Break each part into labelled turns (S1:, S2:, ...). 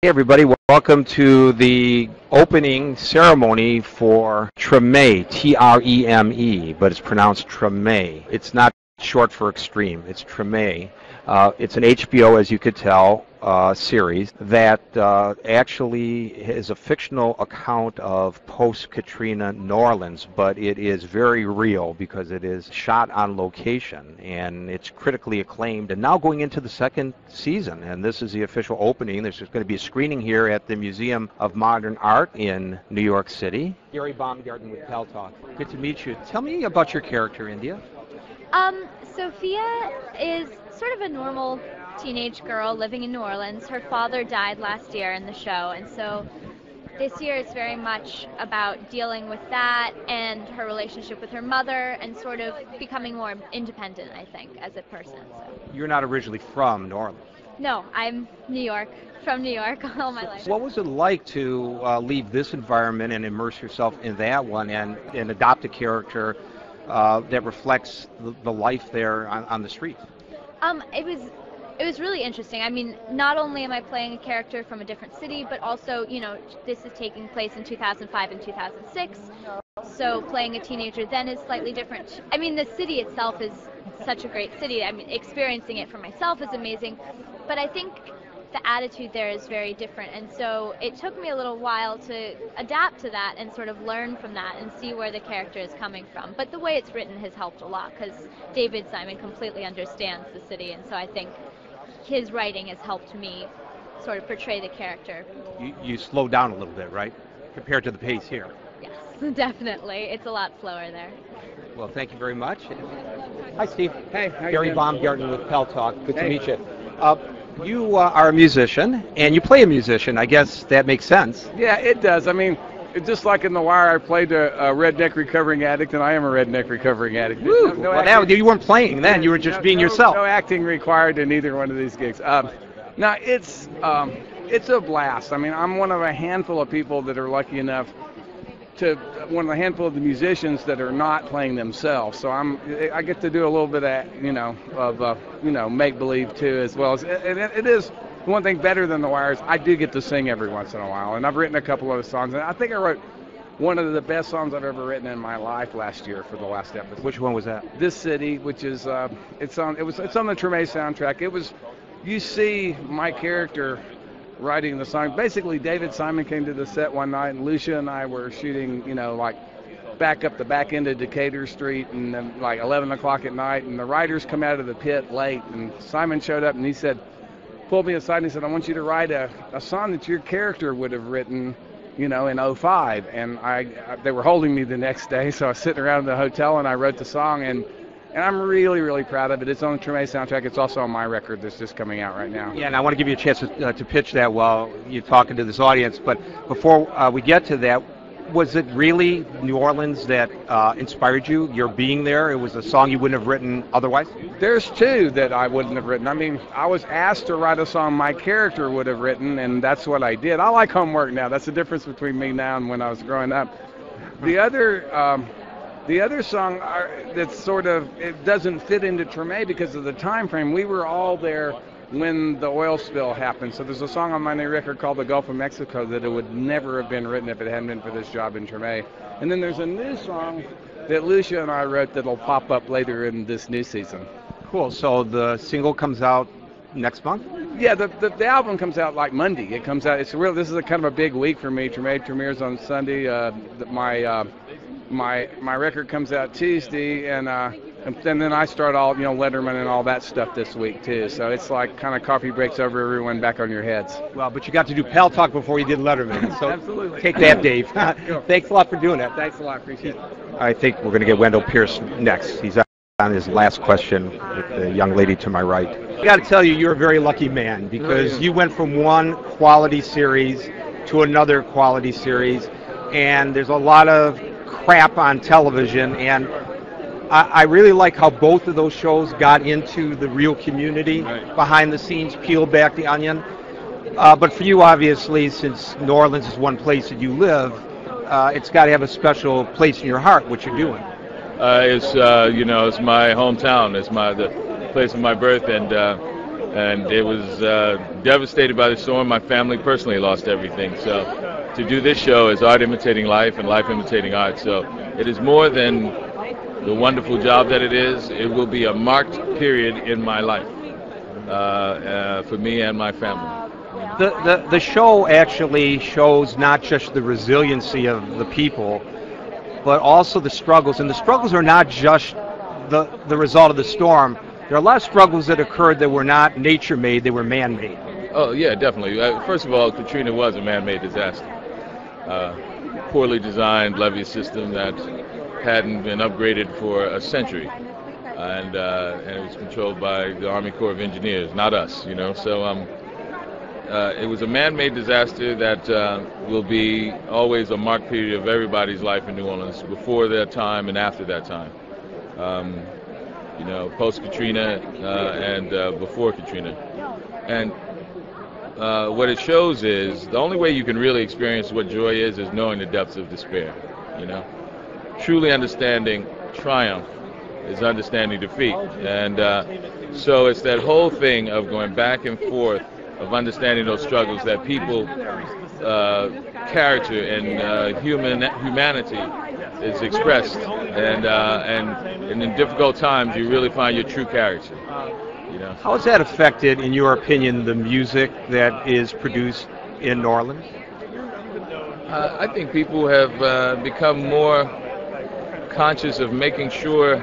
S1: Hey everybody, welcome to the opening ceremony for TREME, T-R-E-M-E, but it's pronounced TREME. It's not short for extreme, it's TREME. It's an HBO, as you could tell, series that actually is a fictional account of post-Katrina New Orleans, but it is very real because it is shot on location and it's critically acclaimed and now going into the second season. And this is the official opening. There's going to be a screening here at the Museum of Modern Art in New York City. Gary Baumgardner with Pal Talk. Good to meet you. Tell me about your character, India.
S2: Sophia is sort of a normal teenage girl living in New Orleans. Her father died last year in the show, and so this year it's very much about dealing with that and her relationship with her mother and sort of becoming more independent, I think, as a person. So.
S1: You're not originally from New Orleans.
S2: No, I'm from New York all my life.
S1: What was it like to leave this environment and immerse yourself in that one and adopt a character that reflects the life there on the street?
S2: It was really interesting. I mean, not only am I playing a character from a different city, but also, this is taking place in 2005 and 2006. So playing a teenager then is slightly different. I mean, the city itself is such a great city. I mean, experiencing it for myself is amazing. But I think the attitude there is very different, and so it took me a little while to adapt to that and sort of learn from that and see where the character is coming from. But the way it's written has helped a lot because David Simon completely understands the city, and so I think his writing has helped me sort of portray the character.
S1: You slow down a little bit, right, compared to the pace here?
S2: Yes, definitely. It's a lot slower there.
S1: Well, thank you very much. Hi, Steve.
S3: Hey,
S1: Gary Baumgartner with Pal Talk. Good to meet you. You are a musician, and you play a musician. I guess that makes sense.
S3: Yeah, it does. I mean, just like in The Wire, I played a redneck recovering addict, and I am a redneck recovering addict.
S1: Woo! You weren't playing then. You were just being yourself.
S3: No acting required in either one of these gigs. Now, it's a blast. I mean, I'm one of a handful of people that are lucky enough one of the handful of the musicians that are not playing themselves. So I get to do a little bit of make believe too, as well as it is one thing better than The Wires. I do get to sing every once in a while, and I've written a couple of songs, and I think I wrote one of the best songs I've ever written in my life last year for the last episode.
S1: Which one was that?
S3: This City, which is it's on the TREME soundtrack. You see my character writing the song. Basically, David Simon came to the set one night, and Lucia and I were shooting, back up the back end of Decatur Street, and then like 11 o'clock at night, and the writers come out of the pit late, and Simon showed up, and he pulled me aside, and he said, I want you to write a song that your character would have written, in '05. And they were holding me the next day, so I was sitting around in the hotel, and I wrote the song, and I'm really, really proud of it. It's on the TREME soundtrack. It's also on my record that's just coming out right now.
S1: Yeah, and I want to give you a chance to pitch that while you're talking to this audience. But before we get to that, was it really New Orleans that inspired you? Your being there? It was a song you wouldn't have written otherwise?
S3: There's two that I wouldn't have written. I mean, I was asked to write a song my character would have written, and that's what I did. I like homework now. That's the difference between me now and when I was growing up. The other song that's it doesn't fit into TREME because of the time frame. We were all there when the oil spill happened. So there's a song on my new record called The Gulf of Mexico that it would never have been written if it hadn't been for this job in TREME. And then there's a new song that Lucia and I wrote that'll pop up later in this new season.
S1: Cool. So the single comes out next month?
S3: Yeah, the album comes out like Monday. It comes out. This is a kind of a big week for me. TREME premieres on Sunday. My record comes out Tuesday, and then I start all Letterman and all that stuff this week too. So it's like kind of coffee breaks over everyone back on your heads.
S1: Well, but you got to do Pal Talk before you did Letterman. So
S3: absolutely.
S1: Take that, Dave. Thanks a lot for doing that.
S3: Thanks a lot. Appreciate it.
S1: I think we're going to get Wendell Pierce next. He's on his last question with the young lady to my right. I got to tell you, you're a very lucky man because you went from one quality series to another quality series, and there's a lot of crap on television, and I really like how both of those shows got into the real community behind the scenes, peeled back the onion. But for you, obviously, since New Orleans is one place that you live, it's got to have a special place in your heart, what you're doing.
S4: It's my hometown. It's the place of my birth, and and it was devastated by the storm. My family personally lost everything. So to do this show is art imitating life and life imitating art. So it is more than the wonderful job that it is. It will be a marked period in my life for me and my family.
S1: The show actually shows not just the resiliency of the people, but also the struggles. And the struggles are not just the result of the storm. There are a lot of struggles that occurred that were not nature-made, they were man-made.
S4: Oh, yeah, definitely. First of all, Katrina was a man-made disaster. Poorly designed levee system that hadn't been upgraded for a century. And it was controlled by the Army Corps of Engineers, not us, you know. So it was a man-made disaster that will be always a marked period of everybody's life in New Orleans, before that time and after that time. You know, post-Katrina and before Katrina. And what it shows is the only way you can really experience what joy is knowing the depths of despair, you know. Truly understanding triumph is understanding defeat. And so it's that whole thing of going back and forth, of understanding those struggles, that people, character and humanity is expressed. And in difficult times, you really find your true character. You know?
S1: How has that affected, in your opinion, the music that is produced in New Orleans?
S4: I think people have become more conscious of making sure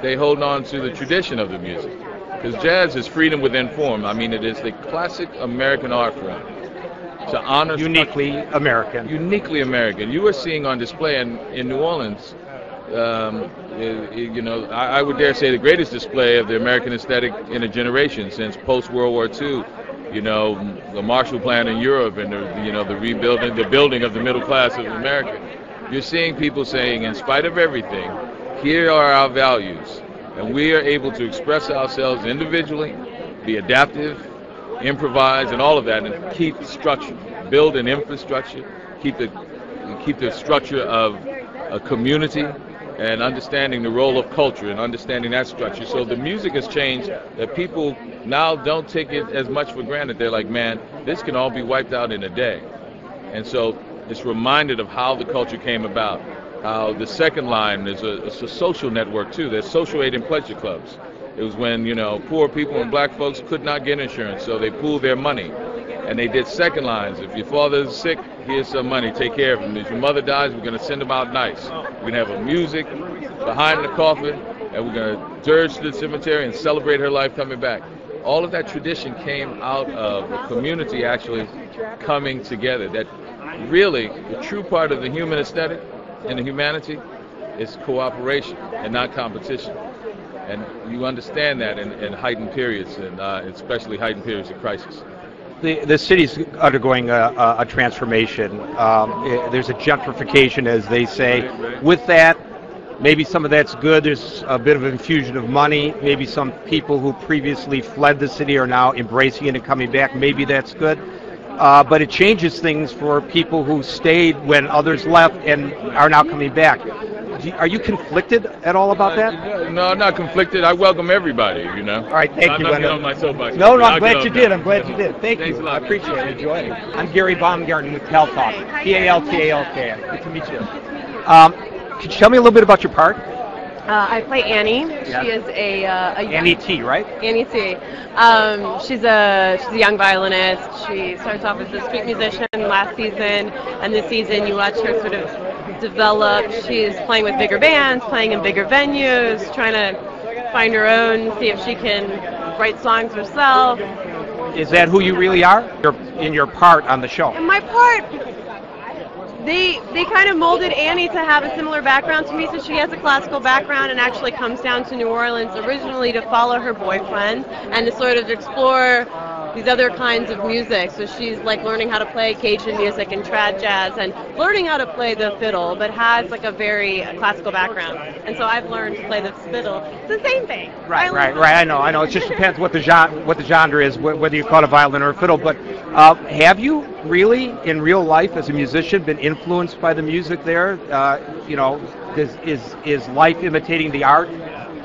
S4: they hold on to the tradition of the music. Because jazz is freedom within form. I mean, it is the classic American art form. To honor
S1: uniquely American.
S4: Uniquely American. You are seeing on display in New Orleans, you know, I would dare say the greatest display of the American aesthetic in a generation since post-World War II. You know, the Marshall Plan in Europe and the building of the middle class of America. You're seeing people saying, in spite of everything, here are our values, and we are able to express ourselves individually, be adaptive, improvise, and all of that, and keep structure, build an infrastructure, keep the structure of a community, and understanding the role of culture and understanding that structure. So the music has changed, that people now don't take it as much for granted. They're like, man, this can all be wiped out in a day. And so it's reminded of how the culture came about, how the second line is a social network too. There's social aid and pleasure clubs. It was when, you know, poor people and black folks could not get insurance, so they pooled their money. And they did second lines. If your father's sick, here's some money, take care of him. If your mother dies, we're going to send them out nice. We're going to have a music behind the coffin, and we're going to dirge to the cemetery and celebrate her life coming back. All of that tradition came out of a community actually coming together. That really, the true part of the human aesthetic and the humanity is cooperation and not competition. And you understand that in heightened periods, and especially heightened periods of crisis.
S1: The city's undergoing a transformation. There's a gentrification, as they say. With that, maybe some of that's good. There's a bit of an infusion of money. Maybe some people who previously fled the city are now embracing it and coming back. Maybe that's good. But it changes things for people who stayed when others left and are now coming back. Are you conflicted at all about that?
S4: No, I'm not conflicted. I welcome everybody, you know.
S1: All right, thank you, Wendell.
S4: On my soapbox.
S1: No, I'm glad you did. I'm glad you did. Thank you.
S4: I
S1: appreciate it. Enjoy it. I'm Gary Baumgardner with Talk. P-A-L-T-A-L-K. Good to meet you. Could you tell me a little bit about your part?
S5: I play Annie.
S1: Yeah.
S5: She is a
S1: Annie T, right?
S5: Annie T. She's a young violinist. She starts off as a street musician last season, and this season you watch her sort of develop. She's playing with bigger bands, playing in bigger venues, trying to find her own, see if she can write songs herself.
S1: Is that who you really are? In your part on the show?
S5: In my part, they kind of molded Annie to have a similar background to me, so she has a classical background and actually comes down to New Orleans originally to follow her boyfriend and to sort of explore these other kinds of music. So she's like learning how to play Cajun music and trad jazz and learning how to play the fiddle, but has like a very classical background. And so I've learned to play the fiddle. It's the same thing.
S1: Right. I know. It just depends what the genre is, whether you call it a violin or a fiddle. But have you really, in real life, as a musician, been influenced by the music there? Is life imitating the art?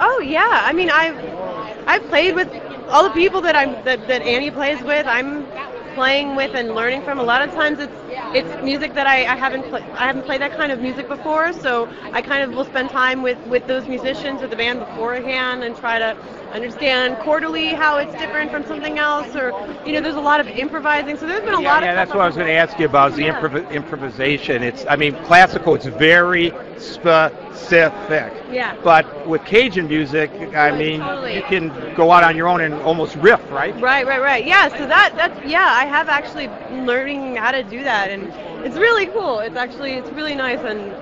S5: Oh yeah. I mean, I've played with all the people that Annie plays with, I'm playing with and learning from. A lot of times it's music that I haven't played that kind of music before, so I kind of will spend time with those musicians or the band beforehand and try to understand quarterly how it's different from something else, or there's a lot of improvising, so there's been a lot of
S1: that's what I was going to ask you about, is the improvisation. Classical, it's very specific.
S5: Yeah.
S1: But with Cajun music,
S5: Totally.
S1: You can go out on your own and almost riff, right?
S5: Right. Yeah, so I have actually learning how to do that, and it's really cool. It's really nice, and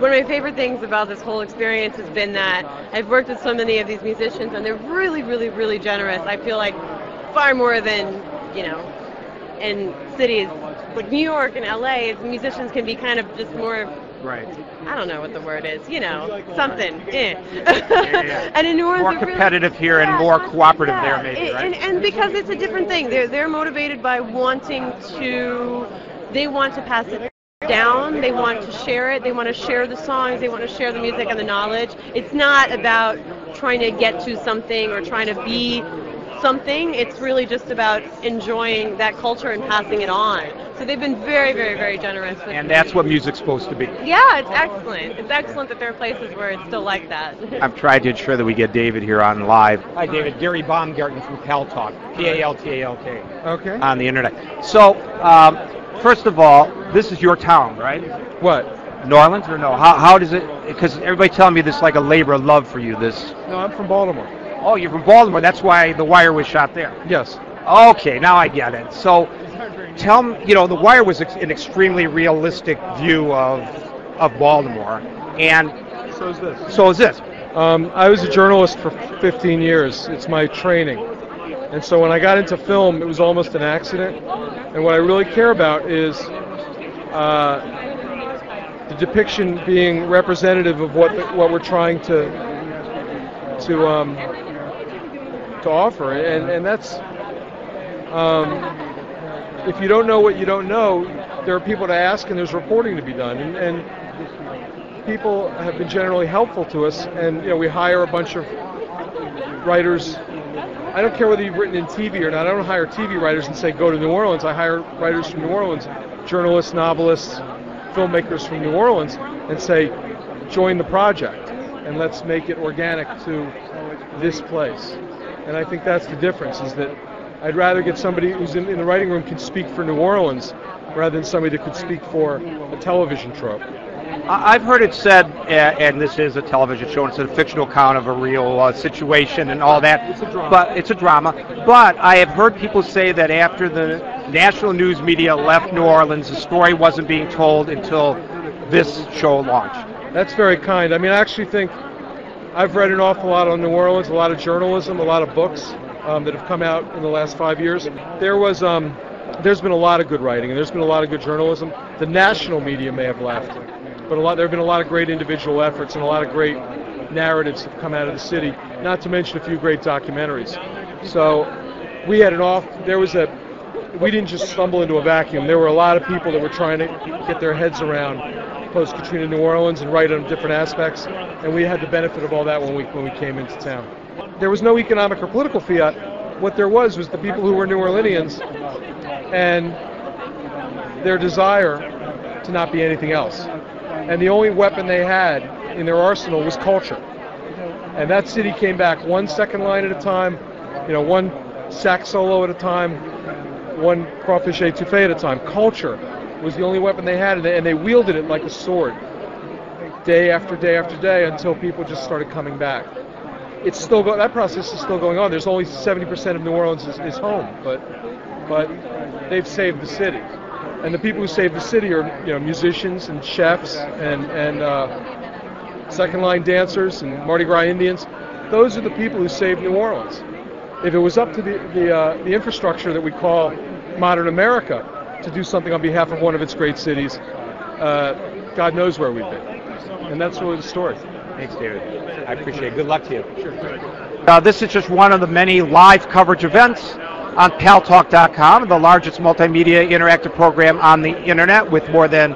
S5: one of my favorite things about this whole experience has been that I've worked with so many of these musicians, and they're really, really, really generous. I feel like far more than, in cities like New York and LA, musicians can be kind of just more,
S1: right.
S5: I don't know what the word is, something.
S1: Yeah.
S5: And in New Orleans,
S1: more competitive here and more cooperative there, maybe, right?
S5: And because it's a different thing, they're motivated by they want to pass it down, they want to share it, they want to share the songs, they want to share the music and the knowledge. It's not about trying to get to something or trying to be something. It's really just about enjoying that culture and passing it on. So they've been very, very, very generous with
S1: And that's what music's supposed to be.
S5: Yeah, it's excellent. It's excellent that there are places where it's still like that.
S1: I'm trying to ensure that we get David here on live. Hi, David. Gary Baumgartner from Paltalk, Paltalk.
S6: Okay.
S1: On the internet. So, first of all, this is your town, right?
S6: What?
S1: New Orleans or no? How does it? Because everybody telling me this is like a labor of love for you. This.
S6: No, I'm from Baltimore.
S1: Oh, you're from Baltimore. That's why The Wire was shot there.
S6: Yes.
S1: Okay, now I get it. So, tell me, The Wire was an extremely realistic view of Baltimore, and
S6: So is this.
S1: so is this.
S6: I was a journalist for 15 years. It's my training. And so when I got into film, it was almost an accident. And what I really care about is the depiction being representative of what we're trying to offer. And that's, if you don't know what you don't know, there are people to ask and there's reporting to be done. And people have been generally helpful to us. And we hire a bunch of writers. I don't care whether you've written in TV or not. I don't hire TV writers and say go to New Orleans. I hire writers from New Orleans, journalists, novelists, filmmakers from New Orleans, and say join the project and let's make it organic to this place. And I think that's the difference, is that I'd rather get somebody who's in the writing room can speak for New Orleans rather than somebody that could speak for a television trope.
S1: I've heard it said, and this is a television show, and it's a fictional account of a real situation and all that.
S6: It's a drama.
S1: But it's a drama. But I have heard people say that after the national news media left New Orleans, the story wasn't being told until this show launched.
S6: That's very kind. I actually think I've read an awful lot on New Orleans, a lot of journalism, a lot of books that have come out in the last 5 years. There's been a lot of good writing, and there's been a lot of good journalism. The national media may have left, but there have been a lot of great individual efforts and a lot of great narratives have come out of the city, not to mention a few great documentaries. So we had we didn't just stumble into a vacuum. There were a lot of people that were trying to get their heads around post-Katrina New Orleans and write on different aspects, and we had the benefit of all that when we came into town. There was no economic or political fiat. What there was the people who were New Orleanians and their desire to not be anything else. And the only weapon they had in their arsenal was culture. And that city came back one second line at a time, one sax solo at a time, one crawfish etouffee at a time. Culture was the only weapon they had, and they wielded it like a sword, day after day after day, until people just started coming back. It's still that process is still going on. There's only 70% of New Orleans is home, but they've saved the city. And the people who save the city are, musicians and chefs and second line dancers and Mardi Gras Indians. Those are the people who saved New Orleans. If it was up to the infrastructure that we call modern America to do something on behalf of one of its great cities, God knows where we'd be. And that's really the story.
S1: Thanks, David. I appreciate it. Good luck to you. Sure. This is just one of the many live coverage events on paltalk.com, the largest multimedia interactive program on the internet with more than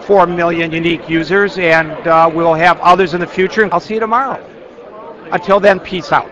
S1: 4 million unique users, and we'll have others in the future. I'll see you tomorrow. Until then, peace out.